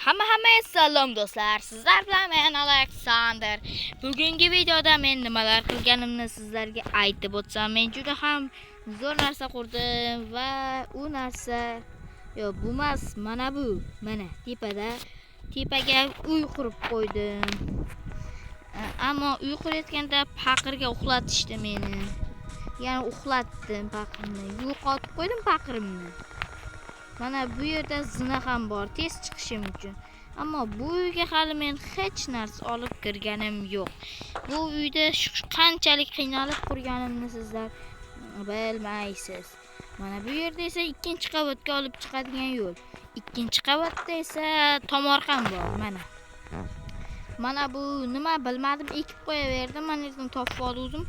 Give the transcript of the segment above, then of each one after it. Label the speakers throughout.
Speaker 1: Hamma salom do'stlar. Sizlar bilan men Alexander. Bugungi videoda men nimalar qilganimni sizlarga aytib o'tsam, men juda ham zo'r narsa qurdim va u narsa bu emas, mana bu. Mana tepaga uy qurib qo'ydim. Ammo uy qurayotganda paqirga uxlatishdi meni. Ya'ni uxlatdim paqirni. Yo'qotib qo'ydim paqirimni. Mana bu yerda zina ham bor, tez chiqishim uchun. Ammo bu uyga hali men hech narsa olib kirganim yo'q. Bu uyda qanchalik qiynalib qurganimni sizlar bilmaysiz. Mana bu yerda esa ikkinchi qavatga olib chiqadigan yo'l. Ikkinchi qavatda esa tomorqam bor, mana. Mana bu nima bilmadim, ekib qo'yaverdim, mana yerdan topib oldim.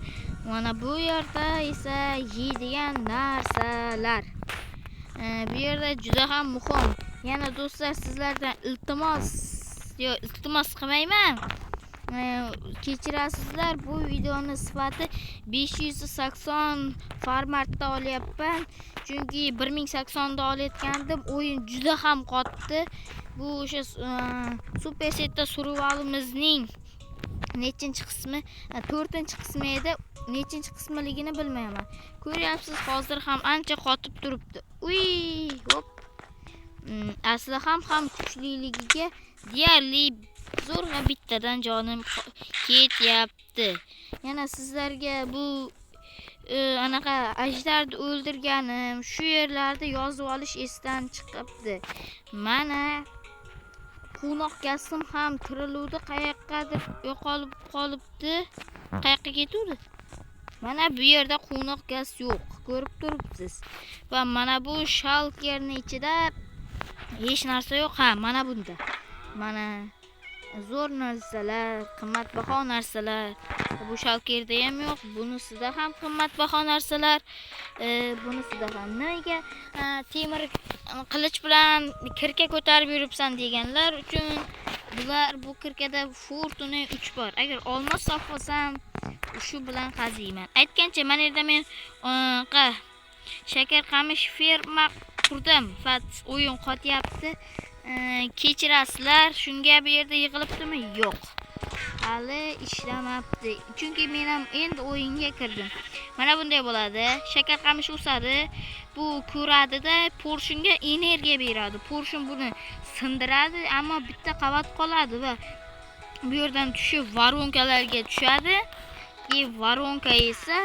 Speaker 1: Mana bu yerda esa yeydigan narsalar. Bu yerda juda ham muhim. Yana do'stlar, sizlardan iltimos qilmayman. Kechirasizlar, bu videoni sifati 580 formatda olyapman. Chunki 1080 da olayotgandim, o'yin juda ham qotdi. Bu o'sha Super Setda survivalimizning nechinchi qismi, 4-qismi edi. Nechinchi qismligini bilmayman. Ko'ryapsiz, hozir ham ancha qotib turibdi. Hop. Asli ham kuchliligiga deyarli zo'rg'a bittadan jonim ketyapti. Yana sizlarga bu anaqa ajdarni o'ldirganim, shu yerlarda yozib olish esdan chiqibdi. Mana quvnoq gasim ham tiriluvdi, qayoqqadir yo'qolib qolibdi. Qayoqqa ketuvdi? Mana bu yerda quvnoq gaz yo'q, ko'rib turibsiz. Va mana bu shalkerning ichida hech narsa yo'q. Mana bunda. Mana zo'r narsalar, qimmatbaho narsalar. Bu shalkerda ham yo'q, bunisida ham qimmatbaho narsalar. Bunisida ham nega temir qilich bilan kirka ko'tarib yuribsan deganlar uchun bu kirkada fortuna 3 bor. Agar olmos topsam, shu bilan qaziyman. Aytgancha, mana yerda men shakar qamish ferma qurdim. Fat o'yin qotyapti. Kechirasizlar, shunga bu yerda yig'ilibdimi? Yo'q. Hali ishlamabdi. Chunki men ham endi o'yinga kirdim. Mana bunday bo'ladi. Shakar qamish o'sadi. Bu ko'radida porshunga energiya beradi. Porshun buni sindiradi, ammo bitta qavat qoladi va bu yerdan tushib varonkalarga tushadi. Varonka esa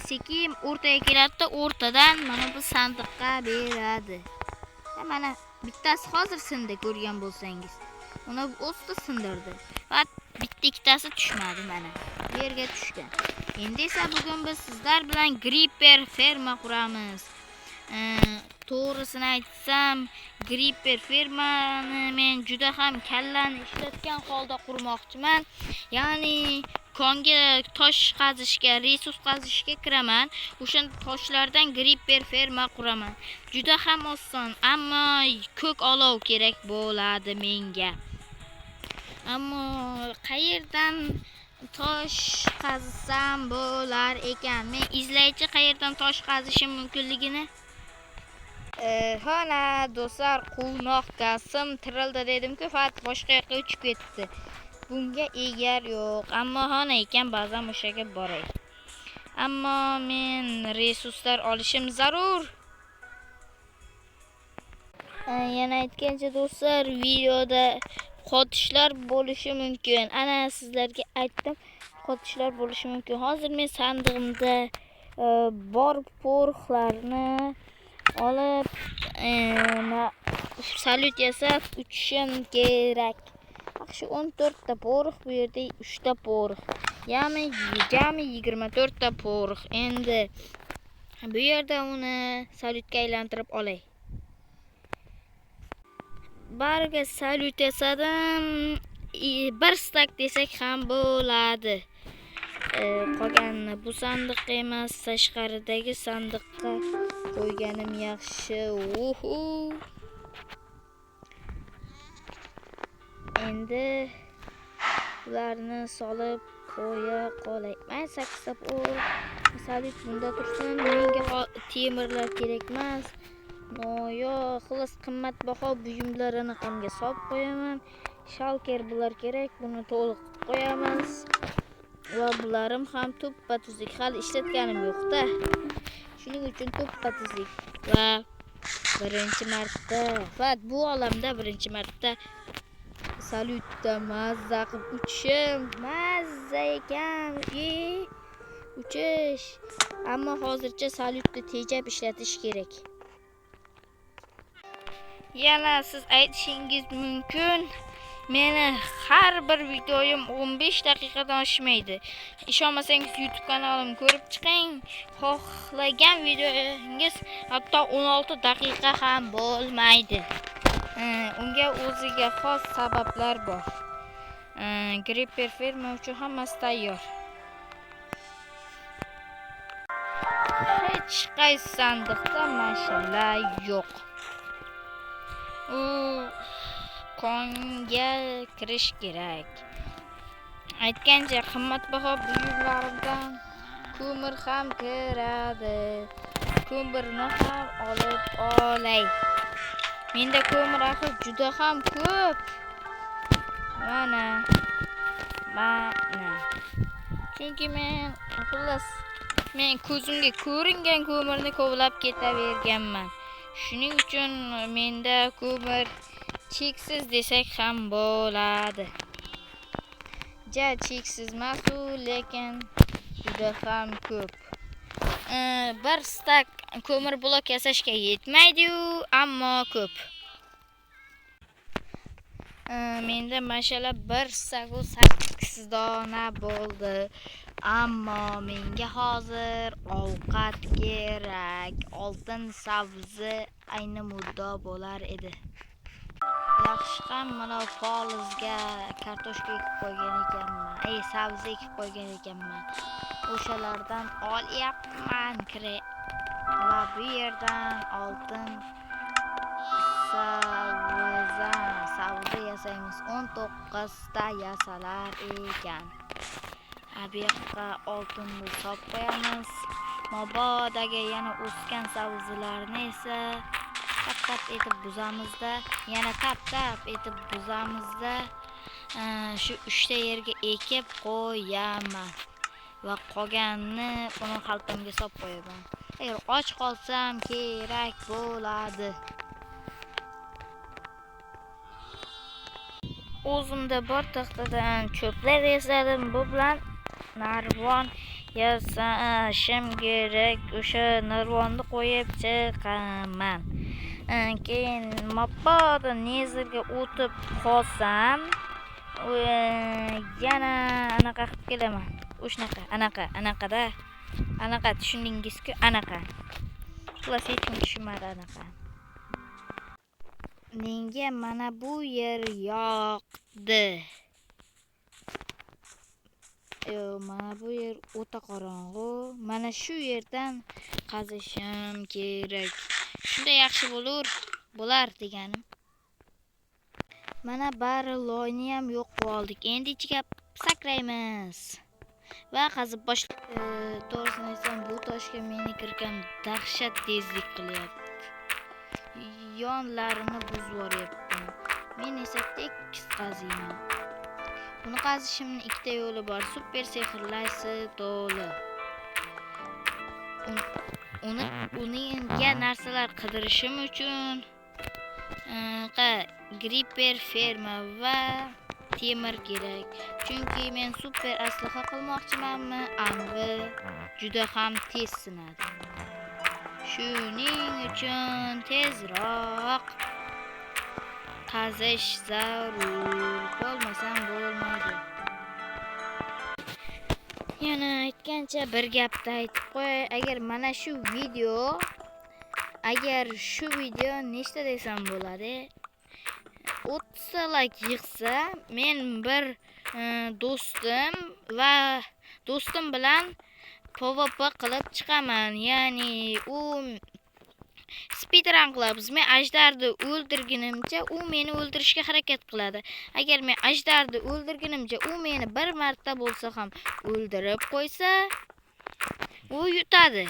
Speaker 1: sekin o'rtaga keladi, o'rtadan mana bu sandiqqa beradi. Mana bittasi hozir sindi, ko'rgan bo'lsangiz. Uni o'zida sindirdi. Va bitta ikkitasi tushmadi, mana yerga tushgan. Endi esa bugun biz sizlar bilan Gripper ferma quramiz. To'g'risini aytsam, Gripper fermani men juda ham kallani ishlatgan holda qurmoqchiman. Ya'ni konga tosh qazishga, resurs qazishga kiraman. O'sha toshlardan Gripper ferma quraman. Juda ham oson, ammo ko'k olov kerak bo'ladi menga. Ammo qayerdan tosh qazisam bo'lar ekan? Men izlaychi qayerdan tosh qazishim mumkinligini. Hana do'stlar, quvnoq gasim tirildi dedim-ku, faqat boshqa yoqqa uchib ketdi. Bunga egar yo'q, ammo hana ekan, ba'zan o'shaga boray. Ammo men resurslar olishim zarur. Yana aytgancha do'stlar, videoda qotishlar bo'lishi mumkin. Ana sizlarga aytdim, qotishlar bo'lishi mumkin. Hozir men sandig'imda bor porxlarni olib salyut yasab uchishim kerak. Shu 14 ta porx, bu yerda 3 ta porx. Jami 24 ta porx. Endi bu yerda uni salyutga aylantirib olay. Bariga salyut yasadim. 1 stak desak ham bo'ladi. Qolganini bu sandiqqa emas, tashqaridagi sandiqqa qo'yganim yaxshi. Endi ularni solib qo'ya qolay. Men 8 ta salyut bunda tursin. Menga temirlar kerak emas. Noyo, xullas qimmatbaho buyumlarini hamga solib qo'yaman. Shalker bular kerak, buni to'liq qo'yamiz. Va bularım ham tuppa tuzuk, hali ishlatganim yo'q-da. Shuning uchun tuppa tuzuk. Va birinchi marta, faqat bu olamda birinchi marta salyutda mazza qilib uchishim, mazza ekan. Uchish. Ammo hozircha salyutni tejab ishlatish kerak. Yana siz aytishingiz mumkin, meni har bir videoyim 15 daqiqadan oshmaydi. Ishonmasangiz YouTube kanalimni ko'rib chiqing. Xohlagan videongiz hatto 16 daqiqa ham bo'lmaydi. Unga o'ziga xos sabablar bor. Gripper firma uchun hammasi tayyor. Hech qaysi sandiqda mashina yo'q. U konga kirish kerak. Aytgancha qimmatbaho buyumlarimdan ko'mir ham kiradi. Ko'mirni ham olib olay. Menda ko'mir axir juda ham ko'p. Mana. Chunki men ko'zimga ko'ringan ko'mirni kovlab ketaverganman. Shuning uchun menda ko'mir cheksiz desak ham bo'ladi. Cheksiz emas-u, lekin juda ham ko'p. Bir stak ko'mir blok yasashga yetmaydi-yu, ammo ko'p. Menda mashallah 1 dona bo'ldi. Ammo menga hozir ovqat kerak. Oltin sabzi ayni muddo bo'lar edi. Yaxshi ham mana polizga kartoshka ekib qo'ygan ekanman. Sabzi ekib qo'ygan ekanman. O'shalardan olyapman va bu yerdan oltin sabzi yasangiz 19 ta yasalar ekan. Bu yoqqa oltinni solib qo'yamiz. Mabodaga yana o'sgan sabzilarni esa tap etib buzamizda, yana tap etib buzamizda. Shu 3 ta yerga ekib qo'yaman va qolganini uni xaltamga solib qo'yaman. Agar och qolsam kerak bo'ladi. O'zimda bor taxtadan cho'plar yasadim. Bu bilan narvon yasashim kerak. O'sha narvonni qo'yib chiqaman. Keyin mabodo nezirga o'tib qolsam, yana anaqa qilib kelaman. O'shanaqa, anaqa tushundingizku, anaqa. Xullas hech kim tushunmadi anaqa. Menga mana bu yer yoqdi. Mana bu yer o'ta qorong'u. Mana shu yerdan qazishim kerak. Shunda yaxshi bo'lar deganim. Mana bari loyni ham yo'q qoldik. Endi ichiga sakraymiz. Va qazib boshlaymiz. To'g'risini aytsam, bu toshga meni kirkam dahshat tezlik qilyapti. Yonlarini buzib yuboryapman. Men esa tekis qaziyman. Buni qazishimning ikkita yo'li bor. Super sehrlaysi to'li. Unga narsalar qidirishim uchun gripper firma va temir kerak. Chunki men super aslaha qilmoqchimanmi, ammo juda ham tez sinadi. Shuning uchun tezroq qazish zarur. Bo'lmasam bo'lmaydi. Yana aytgancha bir gapni aytib qo'y. Agar shu video nechta desam bo'ladi? 30 ta like yig'sa, men bir do'stim bilan PvP qilib chiqaman. Ya'ni u speedrun qilamiz. Men ajdarni o'ldirgunimcha u meni o'ldirishga harakat qiladi. Agar men ajdarni o'ldirgunimcha u meni bir marta bo'lsa ham o'ldirib qo'ysa, u yutadi.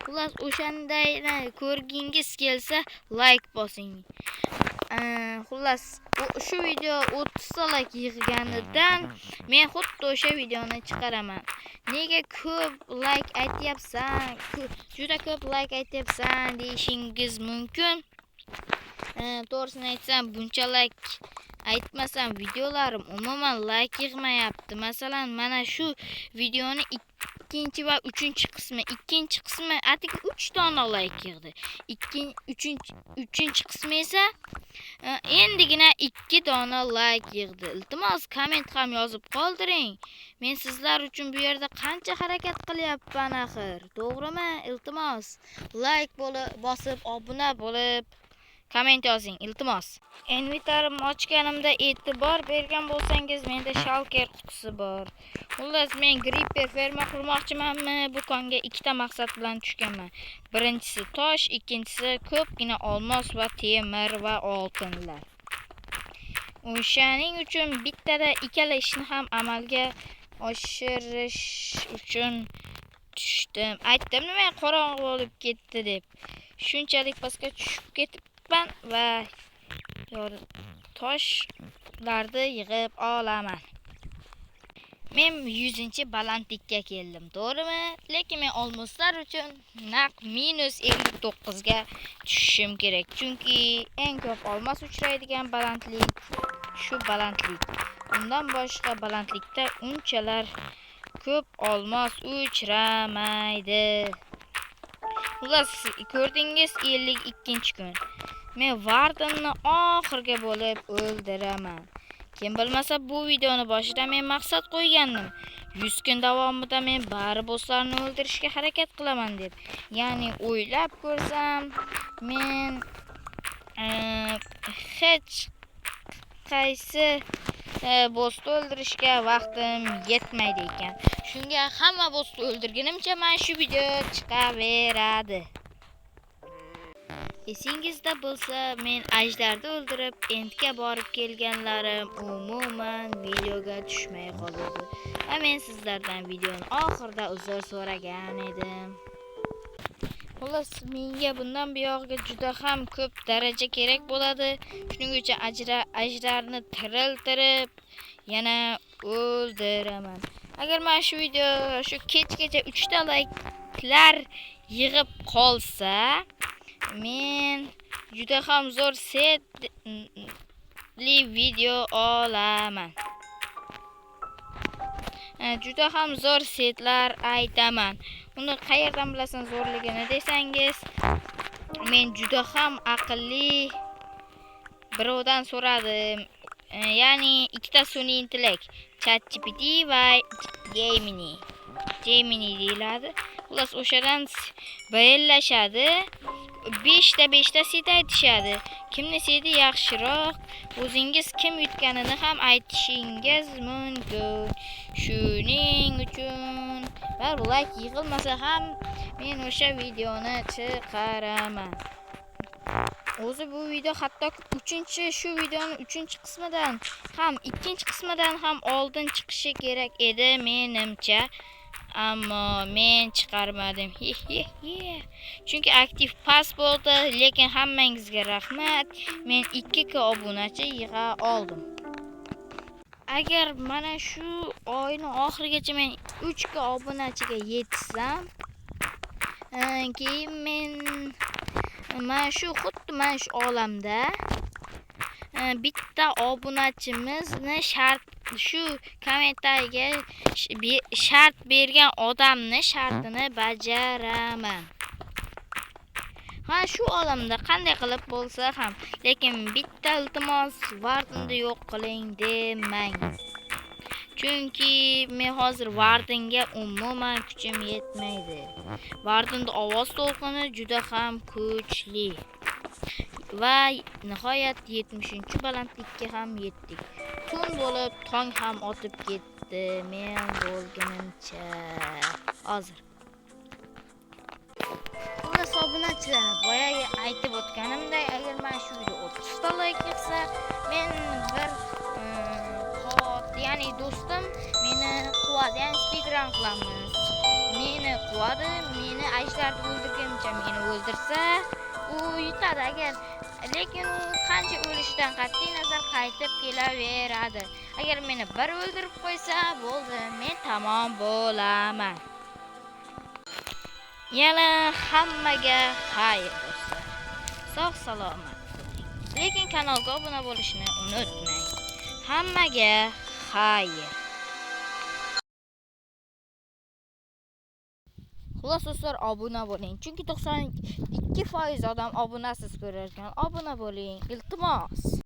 Speaker 1: Xullas o'shanday ko'rgingiz kelsa like bosing. Xullas shu video 30 ta like yig'ganidan men xuddi o'sha videoni chiqaraman. Nega ko'p like aytyapsan? Juda ko'p like aytyapsan deyishingiz mumkin. To'g'risini aytsam, bunchalik aytmasam videolarim umuman like yig'mayapti. Masalan, mana shu videoni ikkinchi va uchinchi qismi atik 3 dona like yig'di. Uchinchi qismi esa endigina 2 dona like yig'di. Iltimos komment ham yozib qoldiring. Men sizlar uchun bu yerda qancha harakat qilyapman axir. To'g'rimi? Iltimos like bosib, obuna bo'lib komment yozing, iltimos. Inventarim ochganimda e'tibor bergan bo'lsangiz, menda shalker qutisi bor. Xullas, men Gripper ferma qurmoqchimanmi? Bu konga ikkita maqsad bilan tushganman. Birinchisi tosh, ikkinchisi ko'pgina olmos va temir va oltinlar. O'shaning uchun bittada ikkala ishni ham amalga oshirish uchun tushdim. Aytdimmi, men qorong'u bo'lib ketdi deb. Shunchalik pastga tushib ketibman va toshlarni yig'ib olaman. Men 100-balandlikka keldim, to'g'rimi? Lekin men olmoslar uchun naq -59 ga tushishim kerak. Chunki eng ko'p olmos uchraydigan balandlik shu balandlik. Undan boshqa balandlikda unchalar ko'p olmos uchramaydi. Xullas, ko'rdingiz, 52-kun. Men Vardinni oxirgi bo'lib o'ldiraman. Kim bilmasa, bu videoni boshida men maqsad qo'ygandim. 100 kun davomida men bari bosslarni o'ldirishga harakat qilaman deb. Ya'ni o'ylab ko'rsam, men hech qaysi bossni o'ldirishga vaqtim yetmaydi ekan. Shunga hamma bossni o'ldirganimcha mana shu video chiqaveradi. Esingizda bo'lsa, men ajdarni o'ldirib, entga borib kelganlarim umuman videoga tushmay qoldi. Va men sizlardan videoni oxirida uzr so'ragan edim. Xullas, menga bundan buyog'iga juda ham ko'p daraja kerak bo'ladi. Shuning uchun ajdarni tiriltirib yana o'ldiraman. Agar mana shu video shu kechgacha 3 ta like'lar yig'ib qolsa, men juda ham zo'r setli video olaman. Juda ham zo'r setlar aytaman. Uni qayerdan bilasan zo'rligini desangiz, men juda ham aqlli birovdan so'radim. Ya'ni ikkita sun'iy intellekt, ChatGPT va Gemini deyiladi. Xullas, o'shadan bayillashadi. 5 ta set aytishadi. Kimni seti yaxshiroq, o'zingiz kim yutganini ham aytishingiz mumkin. Shuning uchun like yig'ilmasa ham men o'sha videoni chiqaraman. O'zi bu video hatto shu videoning 3-qismidan ham 2-qismidan ham oldin chiqishi kerak edi menimcha. Ammo men chiqarmadim. Chunki aktiv pas bo'ldi, lekin hammangizga rahmat. Men 2k obunachi yig'a oldim. Agar mana shu oyning oxirigacha men 3k obunachiga yetsam, keyin men mana shu olamda bitta obunachimizni shu kommentariyaga shart bergan odamni shartini bajaraman. Shu olamda qanday qilib bo'lsa ham, lekin bitta iltimos Vardinni yo'q qiling demang. Chunki men hozir Vardinga umuman kuchim yetmaydi. Vardinning ovoz to'lqini juda ham kuchli. Va nihoyat 70-balandlikka ham yetdik. Tun bo'lib, tong ham otib ketdi. Men bo'lganimcha hozir. Xullas, obunachilar, boya aytib o'tganimday, agar mana shu video 30 ta like yig'sa, men bir ya'ni do'stim meni quvadi, ya'ni speedrun qilamiz. meni quvadi, meni ajdarni o'ldirguncha meni o'ldirsa, u yutadi agar. Lekin u qancha o'lishidan qat'iy nazar qaytib kelaveradi. Agar meni bir o'ldirib qo'ysa, bo'ldi, men tamom bo'laman. Yana hammaga xayr do'stlar. Sog' salomat bo'ling. Lekin kanalga obuna bo'lishni unutmang. Hammaga xayr. Xullas do'stlar, obuna bo'ling. Chunki 92% odam obunasiz ko'rar ekan. Obuna bo'ling, iltimos.